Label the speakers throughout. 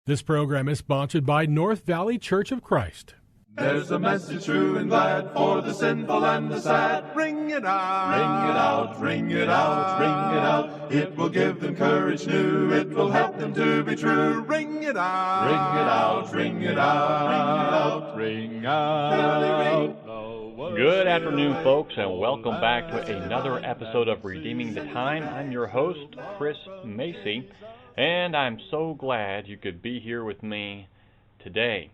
Speaker 1: This program is sponsored by North Valley Church of Christ.
Speaker 2: There's a message true and glad for the sinful and the sad. Ring it out, ring it out, ring it out, ring it out. It will give them courage new, it will help them to be true. Ring it out, ring it out, ring it out, ring it out.
Speaker 3: Good afternoon, folks, and welcome back to another episode of Redeeming the Time. I'm your host, Chris Macy, and I'm so glad you could be here with me today.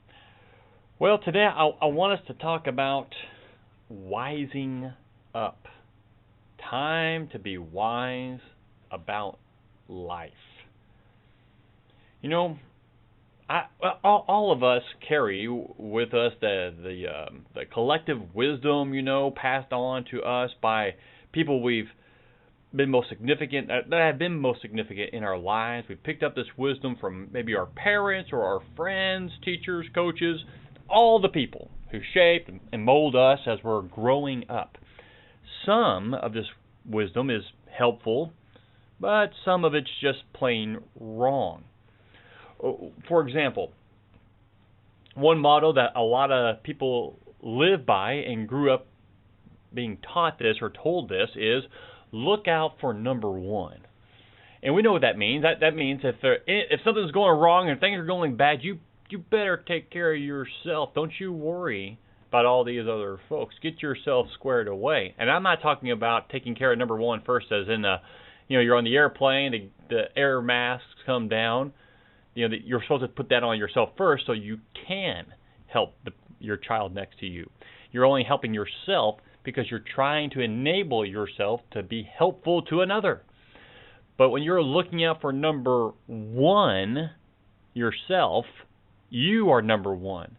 Speaker 3: Well, today I want us to talk about wising up. Time to be wise about life. You know, all of us carry with us the collective wisdom, passed on to us by people we've been most significant, that have been most significant in our lives. We've picked up this wisdom from maybe our parents or our friends, teachers, coaches, all the people who shape and mold us as we're growing up. Some of this wisdom is helpful, but some of it's just plain wrong. For example, one motto that a lot of people live by and grew up being taught this or told this is, look out for number one. And we know what that means. That means if something's going wrong and things are going bad, you better take care of yourself. Don't you worry about all these other folks. Get yourself squared away. And I'm not talking about taking care of number one first, as in you're on the airplane, the air masks come down. You're supposed to put that on yourself first so you can help your child next to you. You're only helping yourself because you're trying to enable yourself to be helpful to another. But when you're looking out for number one, yourself, you are number one.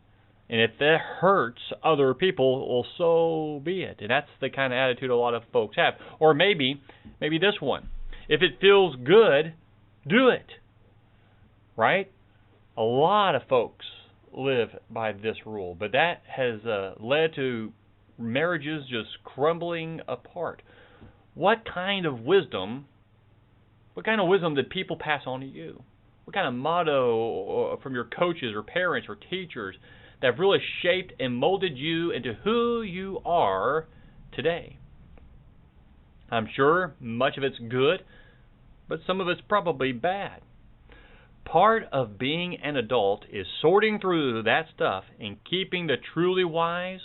Speaker 3: And if that hurts other people, well, so be it. And that's the kind of attitude a lot of folks have. Or maybe this one. If it feels good, do it. Right? A lot of folks live by this rule. But that has led to marriages just crumbling apart. What kind of wisdom did people pass on to you? What kind of motto from your coaches or parents or teachers that have really shaped and molded you into who you are today? I'm sure much of it's good, but some of it's probably bad. Part of being an adult is sorting through that stuff and keeping the truly wise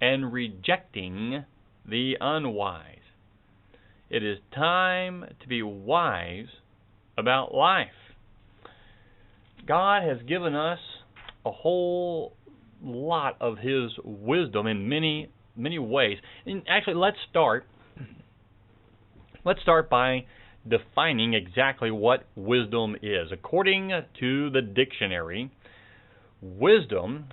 Speaker 3: and rejecting the unwise. It is time to be wise about life. God has given us a whole lot of His wisdom in many, many ways. And actually, let's start by defining exactly what wisdom is. According to the dictionary, wisdom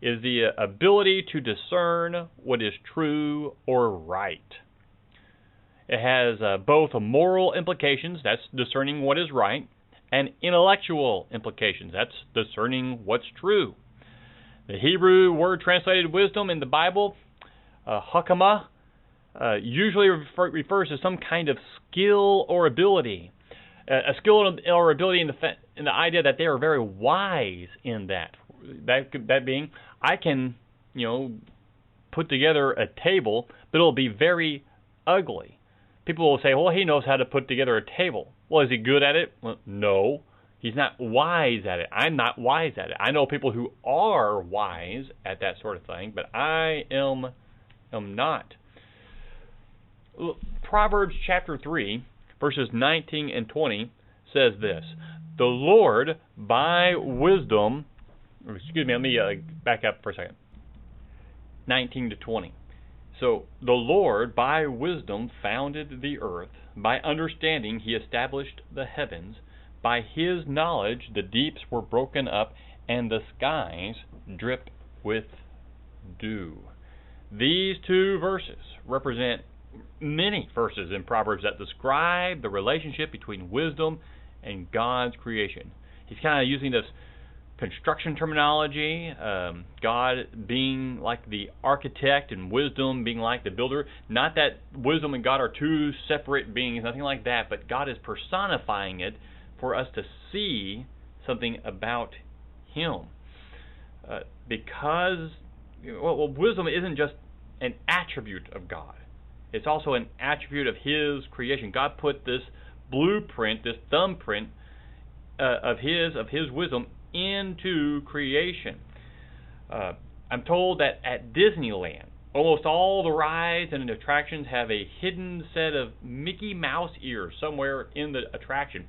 Speaker 3: is the ability to discern what is true or right. It has both moral implications, that's discerning what is right, and intellectual implications, that's discerning what's true. The Hebrew word translated wisdom in the Bible, hakama, usually refers to some kind of skill or ability. A skill or ability in the idea that they are very wise in that. That being, I can, put together a table, but it'll be very ugly. People will say, well, he knows how to put together a table. Well, is he good at it? Well, no, he's not wise at it. I'm not wise at it. I know people who are wise at that sort of thing, but I am not. Proverbs chapter 3, verses 19 and 20 says this, the Lord by wisdom, let me back up for a second, 19 to 20. So, the Lord by wisdom founded the earth, by understanding He established the heavens, by His knowledge the deeps were broken up, and the skies drip with dew. These two verses represent many verses in Proverbs that describe the relationship between wisdom and God's creation. He's kind of using this construction terminology, God being like the architect and wisdom being like the builder. Not that wisdom and God are two separate beings, nothing like that, but God is personifying it for us to see something about Him. Because wisdom isn't just an attribute of God. It's also an attribute of His creation. God put this blueprint, this thumbprint of His wisdom into creation. I'm told that at Disneyland, almost all the rides and attractions have a hidden set of Mickey Mouse ears somewhere in the attraction.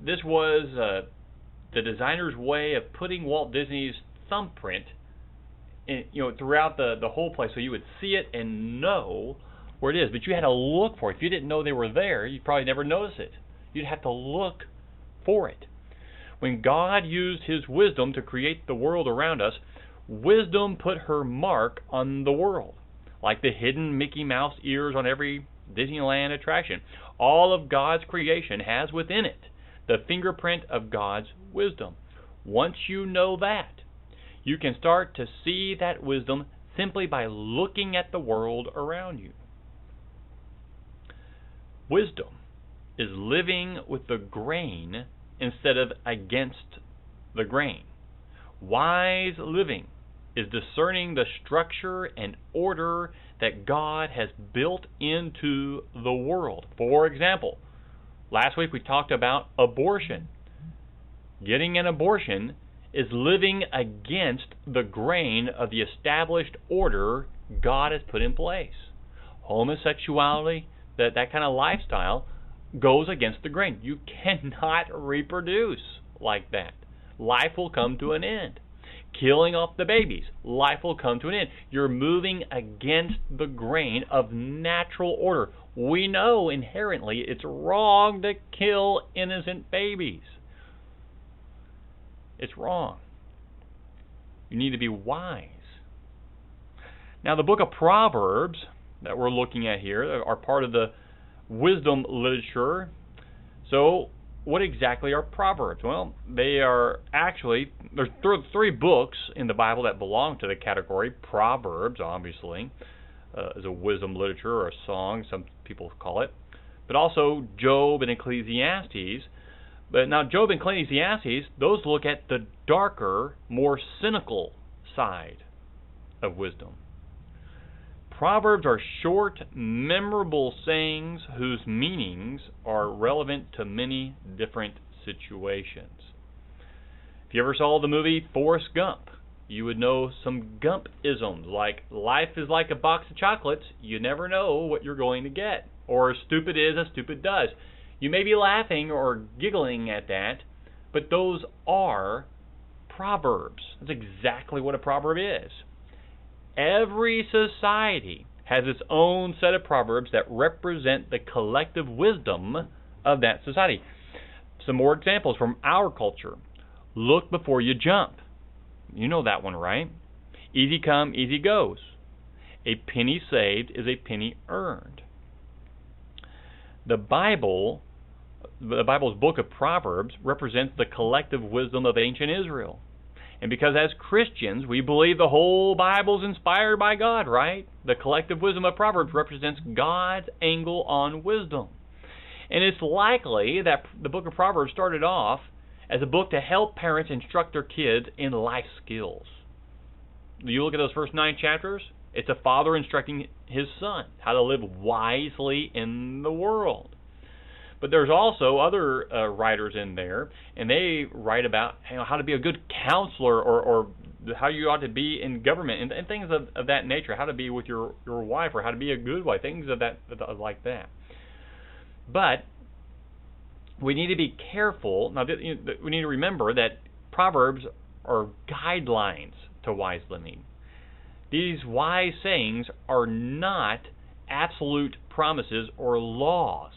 Speaker 3: This was the designer's way of putting Walt Disney's thumbprint throughout the whole place, so you would see it and know where it is. But you had to look for it. If you didn't know they were there, you'd probably never notice it. You'd have to look for it. When God used His wisdom to create the world around us, wisdom put her mark on the world, like the hidden Mickey Mouse ears on every Disneyland attraction. All of God's creation has within it the fingerprint of God's wisdom. Once you know that, you can start to see that wisdom simply by looking at the world around you. Wisdom is living with the grain instead of against the grain. Wise living is discerning the structure and order that God has built into the world. For example, last week we talked about abortion. Getting an abortion is living against the grain of the established order God has put in place. Homosexuality, that kind of lifestyle, goes against the grain. You cannot reproduce like that. Life will come to an end. Killing off the babies, life will come to an end. You're moving against the grain of natural order. We know inherently it's wrong to kill innocent babies. It's wrong. You need to be wise. Now, the book of Proverbs that we're looking at here are part of the wisdom literature. So, what exactly are Proverbs? Well, they are actually, there's three books in the Bible that belong to the category. Proverbs, obviously, is a wisdom literature or a song, some people call it. But also Job and Ecclesiastes. But now Job and Ecclesiastes, those look at the darker, more cynical side of wisdom. Proverbs are short, memorable sayings whose meanings are relevant to many different situations. If you ever saw the movie Forrest Gump, you would know some Gump-isms like life is like a box of chocolates, you never know what you're going to get, or stupid is as stupid does. You may be laughing or giggling at that, but those are proverbs. That's exactly what a proverb is. Every society has its own set of proverbs that represent the collective wisdom of that society. Some more examples from our culture. Look before you jump. You know that one, right? Easy come, easy goes. A penny saved is a penny earned. The Bible's book of Proverbs represents the collective wisdom of ancient Israel. And because as Christians, we believe the whole Bible is inspired by God, right? The collective wisdom of Proverbs represents God's angle on wisdom. And it's likely that the book of Proverbs started off as a book to help parents instruct their kids in life skills. You look at those first 9 chapters, it's a father instructing his son how to live wisely in the world. But there's also other writers in there, and they write about how to be a good counselor or how you ought to be in government and things of that nature, how to be with your wife or how to be a good wife, things of that like that. But we need to be careful. Now, we need to remember that Proverbs are guidelines to wise living. These wise sayings are not absolute promises or laws.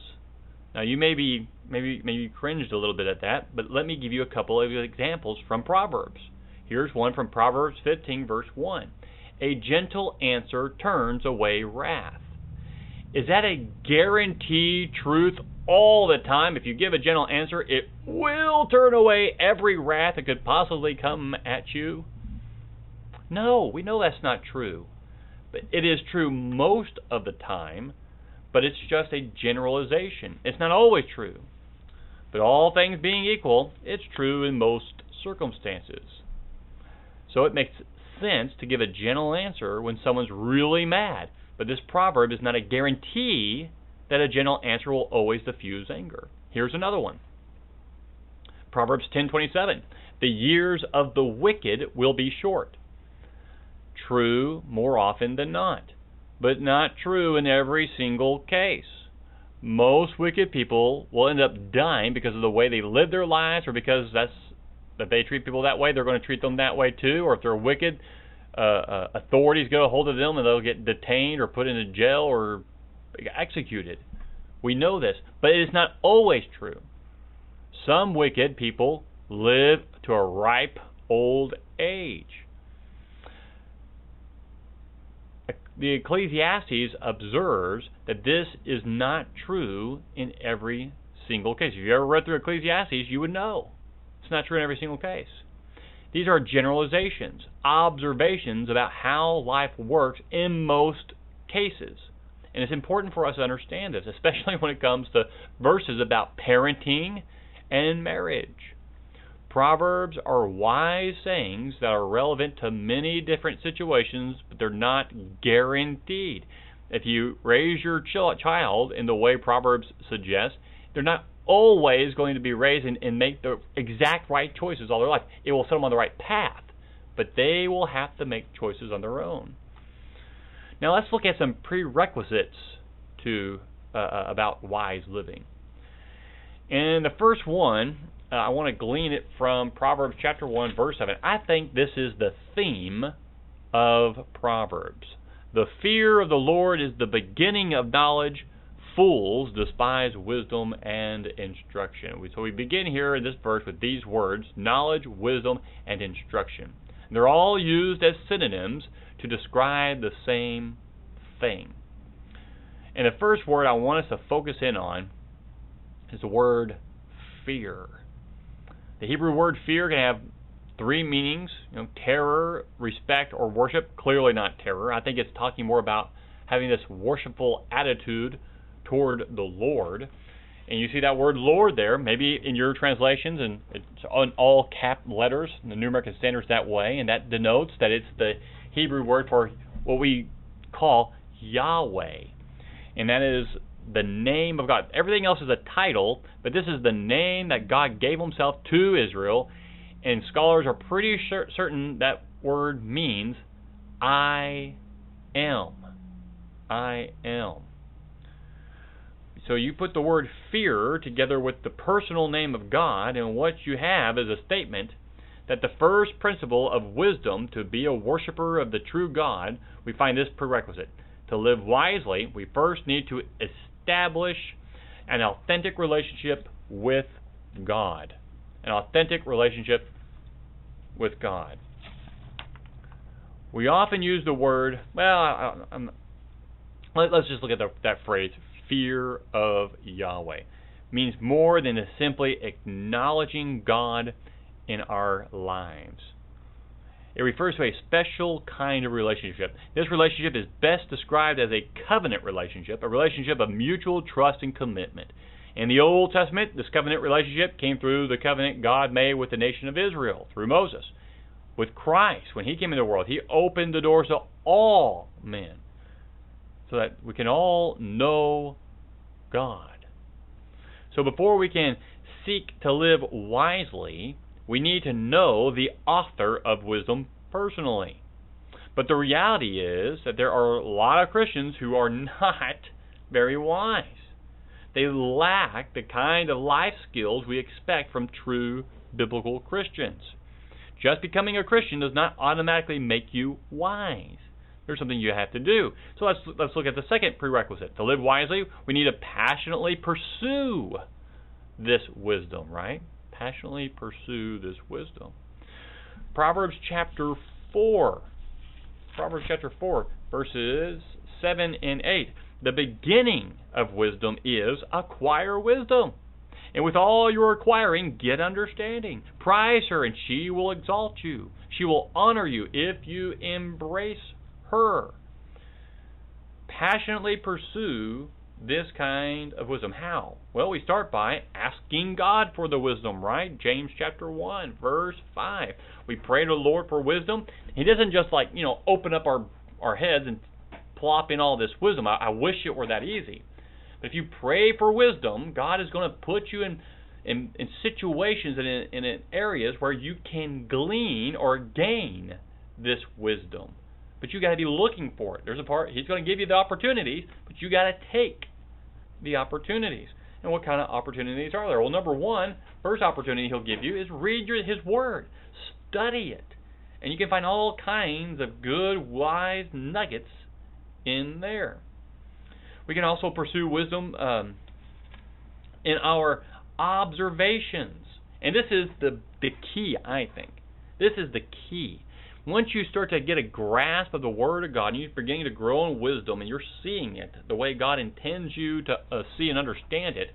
Speaker 3: Now, you maybe cringed a little bit at that, but let me give you a couple of examples from Proverbs. Here's one from Proverbs 15, verse 1. A gentle answer turns away wrath. Is that a guaranteed truth all the time? If you give a gentle answer, it will turn away every wrath that could possibly come at you? No, we know that's not true. But it is true most of the time, but it's just a generalization. It's not always true. But all things being equal, it's true in most circumstances. So it makes sense to give a gentle answer when someone's really mad. But this proverb is not a guarantee that a gentle answer will always diffuse anger. Here's another one. Proverbs 10:27. The years of the wicked will be short. True more often than not, but not true in every single case. Most wicked people will end up dying because of the way they live their lives, or because that they treat people that way, they're going to treat them that way too. Or if they're wicked, authorities get a hold of them and they'll get detained or put into jail or executed. We know this, but it is not always true. Some wicked people live to a ripe old age. The Ecclesiastes observes that this is not true in every single case. If you ever read through Ecclesiastes, you would know it's not true in every single case. These are generalizations, observations about how life works in most cases. And it's important for us to understand this, especially when it comes to verses about parenting and marriage. Proverbs are wise sayings that are relevant to many different situations, but they're not guaranteed. If you raise your child in the way Proverbs suggests, they're not always going to be raised and make the exact right choices all their life. It will set them on the right path, but they will have to make choices on their own. Now let's look at some prerequisites to about wise living. And the first one, I want to glean it from Proverbs chapter 1, verse 7. I think this is the theme of Proverbs. The fear of the Lord is the beginning of knowledge. Fools despise wisdom and instruction. So we begin here in this verse with these words: knowledge, wisdom, and instruction. And they're all used as synonyms to describe the same thing. And the first word I want us to focus in on is the word fear. The Hebrew word fear can have three meanings: terror, respect, or worship. Clearly not terror. I think it's talking more about having this worshipful attitude toward the Lord. And you see that word Lord there, maybe in your translations, and it's on all cap letters. The New American Standard is that way, and that denotes that it's the Hebrew word for what we call Yahweh. And that is the name of God. Everything else is a title, but this is the name that God gave himself to Israel, and scholars are pretty certain that word means I am. I am. So you put the word fear together with the personal name of God, and what you have is a statement that the first principle of wisdom, to be a worshiper of the true God, we find this prerequisite. To live wisely, we first need to establish an authentic relationship with God. An authentic relationship with God. We often use the word, let's just look at that phrase, fear of Yahweh. It means more than simply acknowledging God in our lives. It refers to a special kind of relationship. This relationship is best described as a covenant relationship, a relationship of mutual trust and commitment. In the Old Testament, this covenant relationship came through the covenant God made with the nation of Israel, through Moses. With Christ, when he came into the world, he opened the doors to all men, so that we can all know God. So before we can seek to live wisely, we need to know the author of wisdom personally. But the reality is that there are a lot of Christians who are not very wise. They lack the kind of life skills we expect from true biblical Christians. Just becoming a Christian does not automatically make you wise. There's something you have to do. So let's look at the second prerequisite. To live wisely, we need to passionately pursue this wisdom, right? Passionately pursue this wisdom. Proverbs chapter 4. Proverbs chapter 4, verses 7 and 8. The beginning of wisdom is acquire wisdom. And with all your acquiring, get understanding. Prize her, and she will exalt you. She will honor you if you embrace her. Passionately pursue this kind of wisdom. How? Well, we start by asking God for the wisdom, right? James chapter 1, verse 5. We pray to the Lord for wisdom. He doesn't just open up our heads and plop in all this wisdom. I wish it were that easy. But if you pray for wisdom, God is going to put you in situations and in areas where you can glean or gain this wisdom. But you got to be looking for it. There's a part, He's going to give you the opportunities, but you got to take the opportunities. And what kind of opportunities are there? Well, number one, first opportunity He'll give you is read His Word. Study it. And you can find all kinds of good, wise nuggets in there. We can also pursue wisdom in our observations. And this is the key, I think. This is the key. Once you start to get a grasp of the Word of God and you're beginning to grow in wisdom and you're seeing it the way God intends you to see and understand it,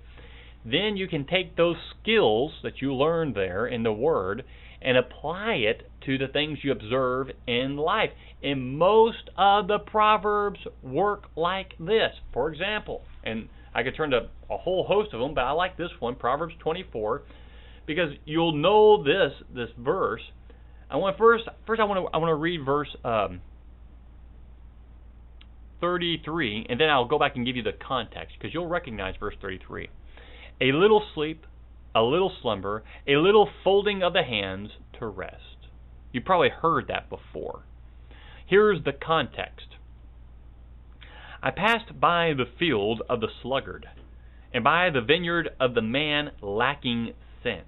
Speaker 3: then you can take those skills that you learned there in the Word and apply it to the things you observe in life. And most of the Proverbs work like this. For example, and I could turn to a whole host of them, but I like this one, Proverbs 24, because you'll know this verse. I want to read verse 33, and then I'll go back and give you the context, because you'll recognize verse 33. A little sleep, a little slumber, a little folding of the hands to rest. You probably heard that before. Here's the context. I passed by the field of the sluggard, and by the vineyard of the man lacking sense.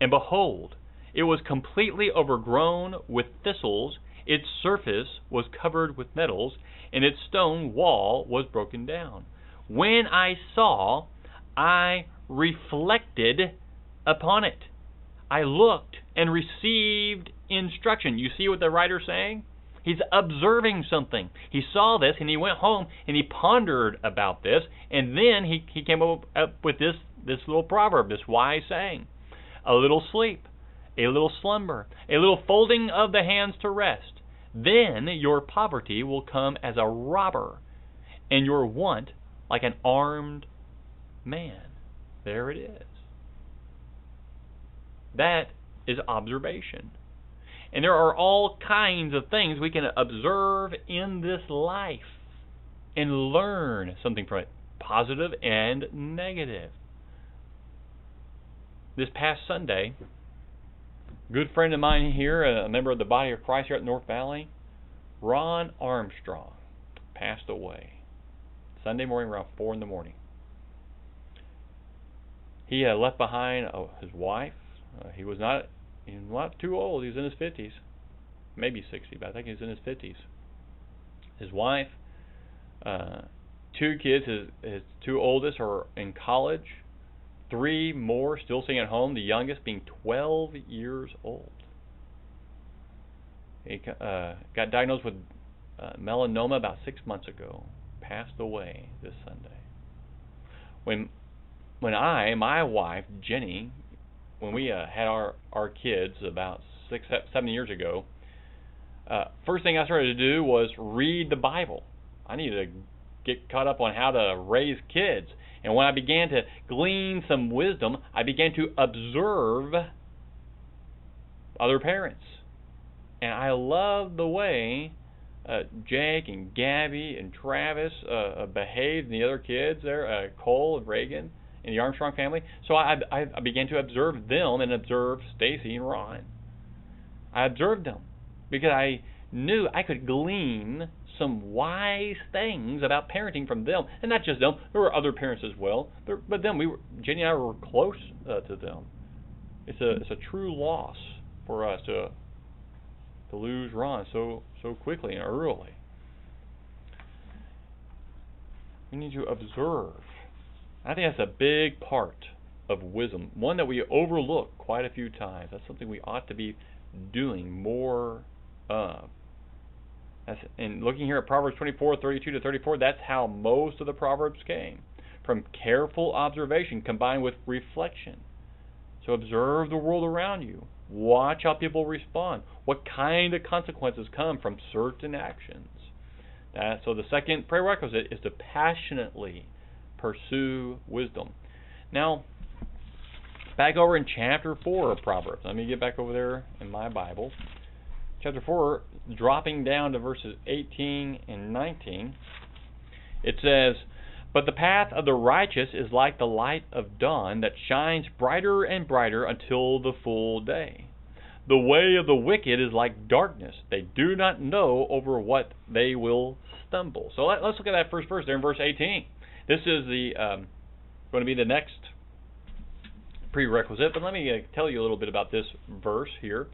Speaker 3: And behold, it was completely overgrown with thistles, its surface was covered with nettles, and its stone wall was broken down. When I saw, I reflected upon it. I looked and received instruction. You see what the writer's saying? He's observing something. He saw this and he went home and he pondered about this, and then he came up with this little proverb, this wise saying. A little sleep, a little slumber, a little folding of the hands to rest. Then your poverty will come as a robber, and your want like an armed man. There it is. That is observation. And there are all kinds of things we can observe in this life and learn something from it, positive and negative. This past Sunday, a good friend of mine here, a member of the Body of Christ here at North Valley, Ron Armstrong, passed away. Sunday morning around 4 in the morning. He had left behind his wife. He was not too old. He was in his 50s. Maybe 60, but I think he was in his 50s. His wife, 2 kids. His 2 oldest are in college. 3 more still staying at home, the youngest being 12 years old. He got diagnosed with melanoma about 6 months ago. Passed away this Sunday. When my wife, Jenny, when we had our kids about 6-7 years ago, first thing I started to do was read the Bible. I needed to get caught up on how to raise kids. And when I began to glean some wisdom, I began to observe other parents. And I love the way Jake and Gabby and Travis behaved, and the other kids there, Cole and Reagan, and the Armstrong family. So I began to observe them and observe Stacy and Ron. I observed them because I knew I could glean some wise things about parenting from them, and not just them. There were other parents as well, but them. Jenny and I were close to them. It's a true loss for us to lose Ron so quickly and early. We need to observe. I think that's a big part of wisdom, one that we overlook quite a few times. That's something we ought to be doing more of. And looking here at Proverbs 24:32-34, that's how most of the Proverbs came, from careful observation combined with reflection. So observe the world around you. Watch how people respond. What kind of consequences come from certain actions. So the second prerequisite is to passionately pursue wisdom. Now, back over in chapter 4 of Proverbs. Let me get back over there in my Bible. Chapter 4, dropping down to verses 18 and 19. It says, "But the path of the righteous is like the light of dawn that shines brighter and brighter until the full day. The way of the wicked is like darkness. They do not know over what they will stumble." So let's look at that first verse there in verse 18. This is going to be the next prerequisite, but let me tell you a little bit about this verse here.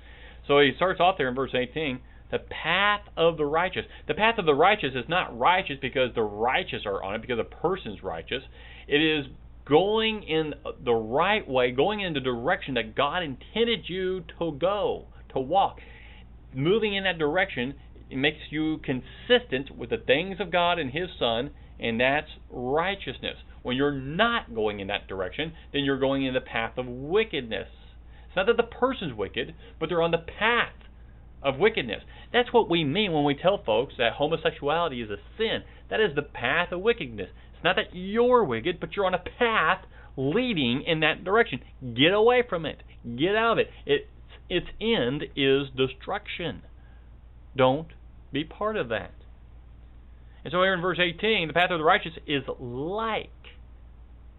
Speaker 3: So he starts off there in verse 18, the path of the righteous. The path of the righteous is not righteous because the righteous are on it, because a person's righteous. It is going in the right way, going in the direction that God intended you to go, to walk. Moving in that direction, it makes you consistent with the things of God and His Son, and that's righteousness. When you're not going in that direction, then you're going in the path of wickedness. It's not that the person's wicked, but they're on the path of wickedness. That's what we mean when we tell folks that homosexuality is a sin. That is the path of wickedness. It's not that you're wicked, but you're on a path leading in that direction. Get away from it. Get out of it. Its end is destruction. Don't be part of that. And so here in verse 18, the path of the righteous is like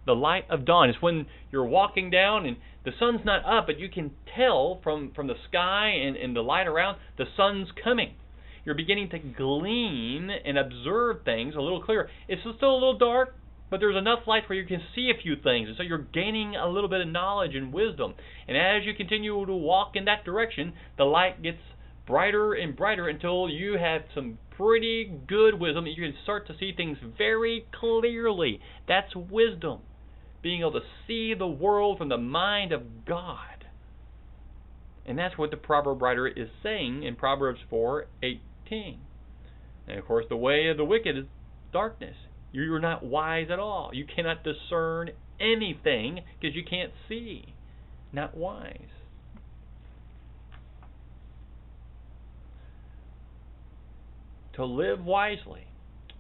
Speaker 3: the light of dawn. It's when you're walking down and the sun's not up, but you can tell from the sky and the light around, the sun's coming. You're beginning to glean and observe things a little clearer. It's still a little dark, but there's enough light where you can see a few things. And so you're gaining a little bit of knowledge and wisdom. And as you continue to walk in that direction, the light gets brighter and brighter until you have some pretty good wisdom. You can start to see things very clearly. That's wisdom. Being able to see the world from the mind of God. And that's what the proverb writer is saying in Proverbs 4:18. And of course, the way of the wicked is darkness. You're not wise at all. You cannot discern anything because you can't see. Not wise. To live wisely,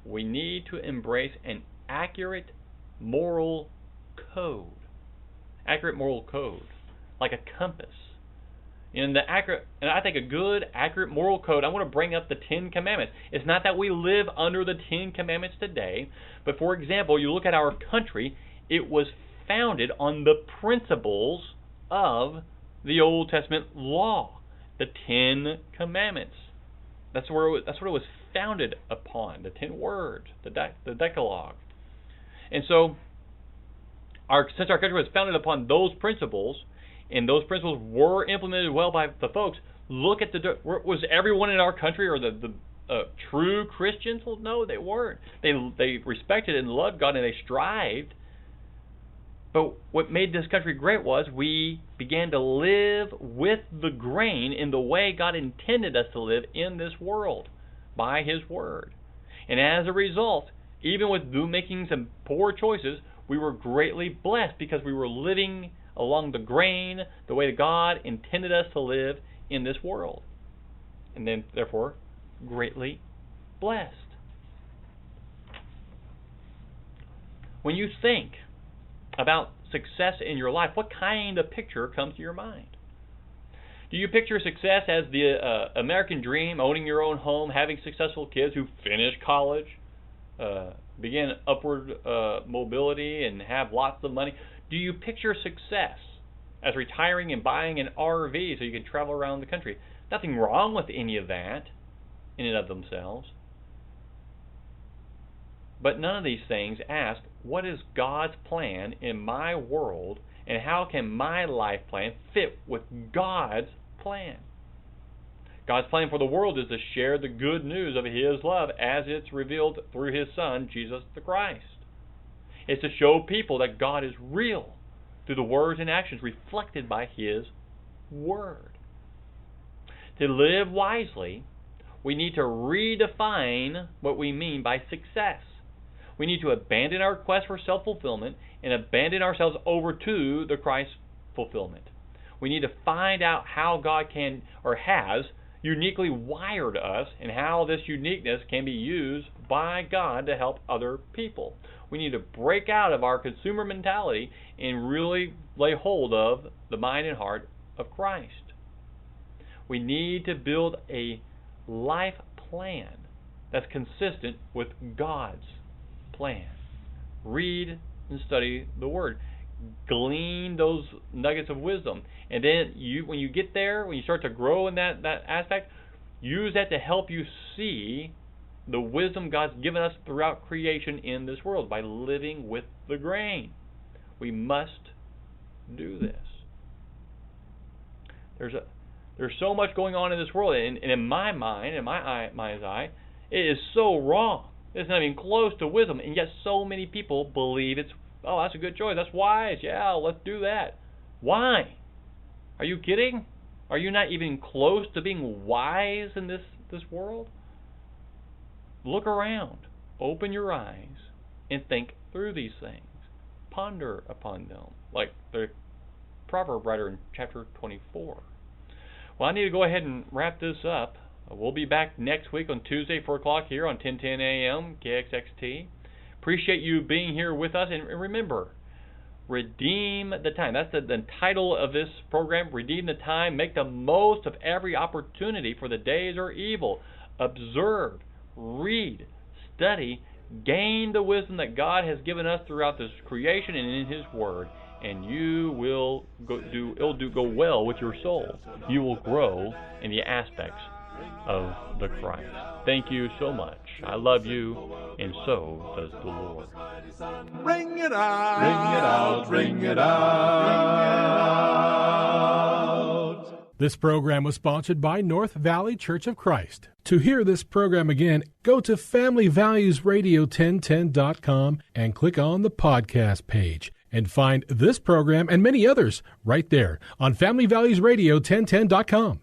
Speaker 3: we need to embrace an accurate moral code. Accurate moral code. Like a compass. And I think a good, accurate moral code, I want to bring up the Ten Commandments. It's not that we live under the Ten Commandments today, but for example, you look at our country, it was founded on the principles of the Old Testament law, the Ten Commandments. That's what it was founded upon, the 10 words, the Decalogue. And so, since our country was founded upon those principles, and those principles were implemented well by the folks, look at was everyone in our country or the true Christians? Well, no, they weren't. They respected and loved God and they strived. But what made this country great was we began to live with the grain in the way God intended us to live in this world by His Word. And as a result, even with making some poor choices, we were greatly blessed because we were living along the grain, the way that God intended us to live in this world. And then, therefore, greatly blessed. When you think about success in your life, what kind of picture comes to your mind? Do you picture success as the American dream, owning your own home, having successful kids who finish college, begin upward mobility, and have lots of money? Do you picture success as retiring and buying an RV so you can travel around the country? Nothing wrong with any of that in and of themselves. But none of these things ask, what is God's plan in my world, and how can my life plan fit with God's plan? God's plan for the world is to share the good news of His love as it's revealed through His Son, Jesus the Christ. It's to show people that God is real through the words and actions reflected by His Word. To live wisely, we need to redefine what we mean by success. We need to abandon our quest for self-fulfillment and abandon ourselves over to the Christ fulfillment. We need to find out how God can or has uniquely wired us and how this uniqueness can be used by God to help other people. We need to break out of our consumer mentality and really lay hold of the mind and heart of Christ. We need to build a life plan that's consistent with God's plan. Read and study the Word. Glean those nuggets of wisdom. And then when you get there, when you start to grow in that aspect, use that to help you see the wisdom God's given us throughout creation in this world by living with the grain. We must do this. There's so much going on in this world, and in my mind, in my mind's eye, it is so wrong. It's not even close to wisdom, and yet so many people believe it's, oh, that's a good choice, that's wise, yeah, let's do that. Why? Are you kidding? Are you not even close to being wise in this world? Look around, open your eyes, and think through these things. Ponder upon them, like the proverb writer in chapter 24. Well, I need to go ahead and wrap this up. We'll be back next week on Tuesday, 4 o'clock here on 1010 AM, KXXT. Appreciate you being here with us. And remember, redeem the time. That's the title of this program, Redeem the Time. Make the most of every opportunity, for the days are evil. Observe, read, study, gain the wisdom that God has given us throughout this creation and in His Word. And you will it'll go well with your soul. You will grow in the aspects of the Christ. Thank you so much. I love you, and so does the Lord.
Speaker 2: Ring it out, ring it out, ring it out.
Speaker 1: This program was sponsored by North Valley Church of Christ. To hear this program again, go to FamilyValuesRadio1010.com and click on the podcast page. And find this program and many others right there on FamilyValuesRadio1010.com.